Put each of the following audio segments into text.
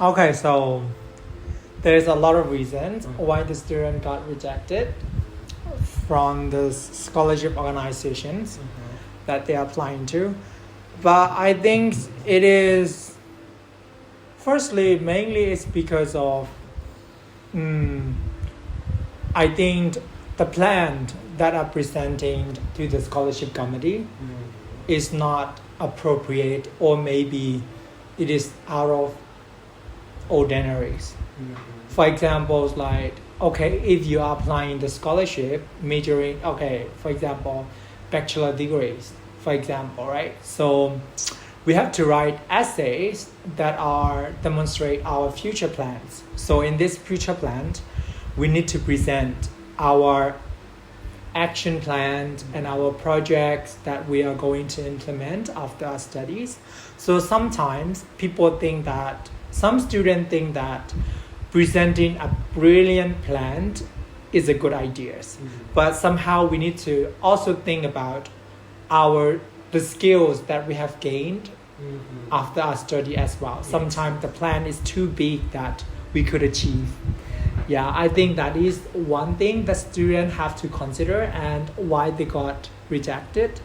Okay, so there's a lot of reasons why the student got rejected from the scholarship organizations that they are applying to. But I think it is, firstly, mainly it's because of, I think the plan that are presenting to the scholarship committee is not appropriate, or maybe it is out of ordinaries. For example, like, okay, if you are applying the scholarship majoring, okay, for example, bachelor degrees, for example, right? So we have to write essays that are demonstrate our future plans. So in this future plan, we need to present our action plans and our projects that we are going to implement after our studies. So sometimes some students think that presenting a brilliant plan is a good idea. But somehow we need to also think about the skills that we have gained after our study as well. Sometimes the plan is too big that we could achieve. Yeah, I think that is one thing that students have to consider and why they got rejected.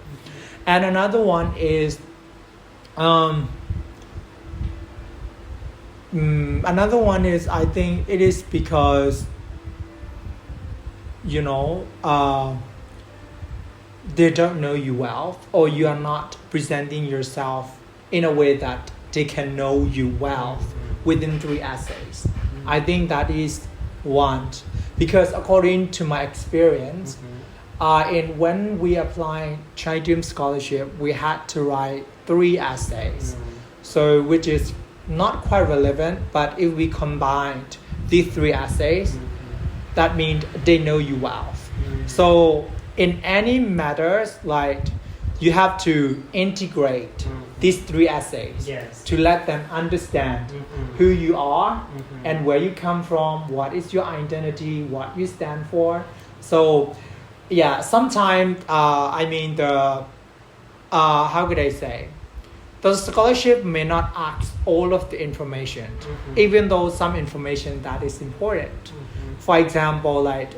And another one is I think it is because they don't know you well, or you are not presenting yourself in a way that they can know you well within 3 essays. I think that is one, because according to my experience, when we applied Tri-Dream Scholarship, we had to write 3 essays. So which is not quite relevant, but if we combined these 3 essays, that means they know you well. So in any matters, like, you have to integrate these 3 essays to let them understand who you are and where you come from, what is your identity, what you stand for. So yeah, sometimes how could I say, the scholarship may not ask all of the information, even though some information that is important. For example, like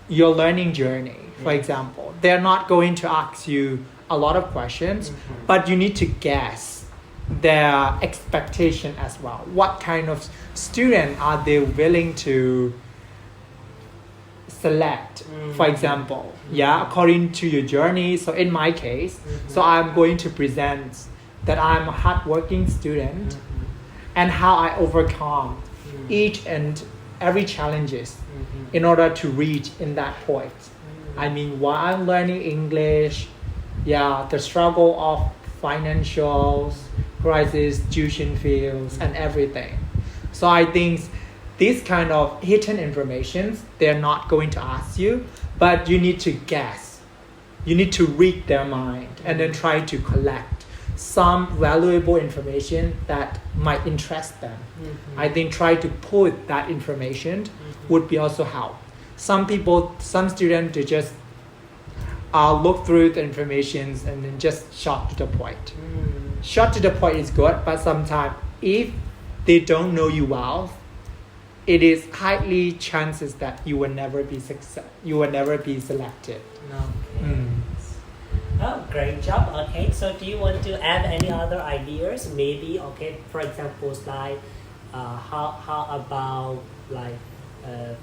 your learning journey, for example, they're not going to ask you a lot of questions, but you need to guess their expectation as well. What kind of student are they willing to select, for example, according to your journey. So in my case, so I'm going to present that I'm a hardworking student and how I overcome each and every challenges in order to reach in that point. I mean, while I'm learning English, the struggle of financials, crisis, tuition fees, and everything. So I think these kind of hidden informations, they're not going to ask you, but you need to guess. You need to read their mind and then try to collect some valuable information that might interest them. I think try to put that information would be also help. Some students, they just look through the information and then just short to the point. Short to the point is good, but sometimes if they don't know you well, it is highly chances that you will never be selected. Okay. Oh, great job. Okay, so do you want to add any other ideas? Maybe, okay, for example, like how about like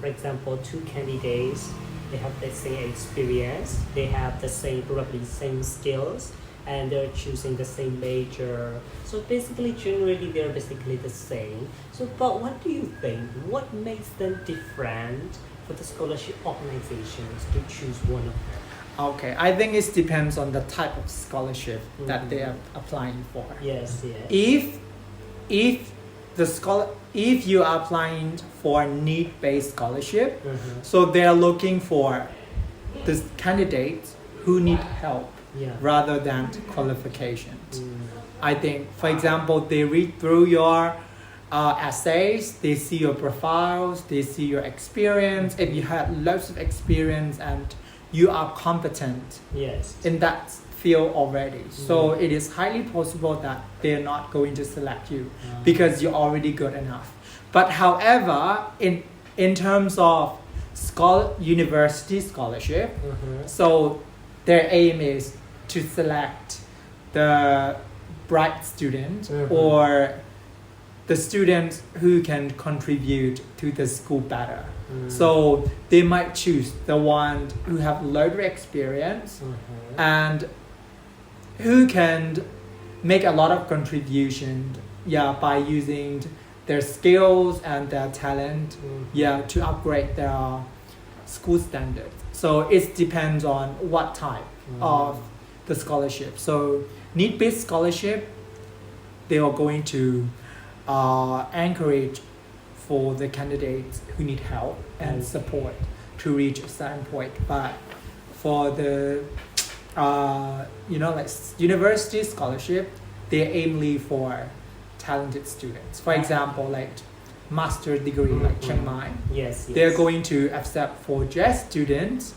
for example, 2 candidates, they have the same experience, they have probably same skills, and they're choosing the same major. So basically, generally, they're basically the same. So, but what do you think? What makes them different for the scholarship organizations to choose one of them? Okay, I think it depends on the type of scholarship that they are applying for. Yes. If you are applying for a need-based scholarship, so they are looking for the candidates who need help rather than qualifications. I think, for example, they read through your essays, they see your profiles, they see your experience. If you had lots of experience and you are competent in that field already. So it is highly possible that they're not going to select you because you're already good enough. But however, in terms of university scholarship, so their aim is to select the bright student or the students who can contribute to the school better. So they might choose the one who have loader experience and who can make a lot of contribution by using their skills and their talent to upgrade their school standards. So it depends on what type of the scholarship. So need-based scholarship, they are going to encourage for the candidates who need help and support to reach a certain point. But for the like university scholarship, they aim for talented students. For example, like master's degree like Chiang Mai, they're going to accept for just students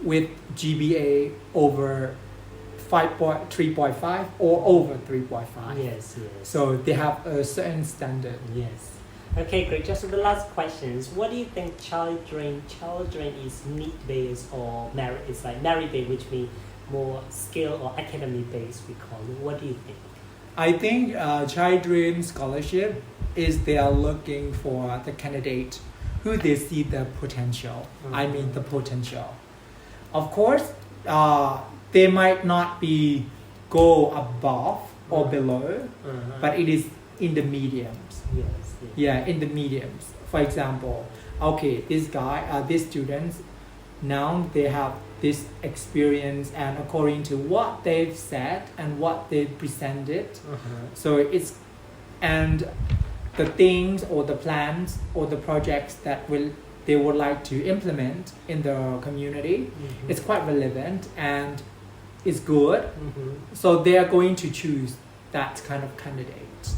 with GPA over 3.5 or over 3.5. Yes. So they have a certain standard. Yes. Okay, great. Just the last questions. What do you think children is need-based or merit? It's like merit-based, which means more skill or academic-based, we call it. What do you think? I think children scholarship is they are looking for the candidate who they see the potential. I mean the potential. Of course, they might not be go above or below, but it is in the mediums. Yes. In the mediums. For example, okay, these students, now they have this experience and according to what they've said and what they've presented. So and the things or the plans or the projects that they would like to implement in the community, it's quite relevant and it's good. So they are going to choose that kind of candidate.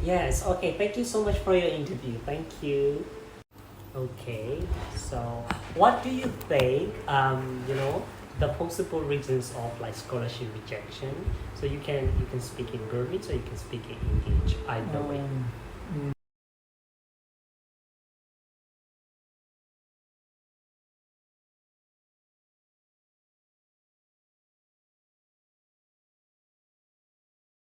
Yes, okay, thank you so much for your interview. Thank you. Okay, so what do you think, the possible reasons of like scholarship rejection? So you can speak in Burmese or you can speak in English, either way.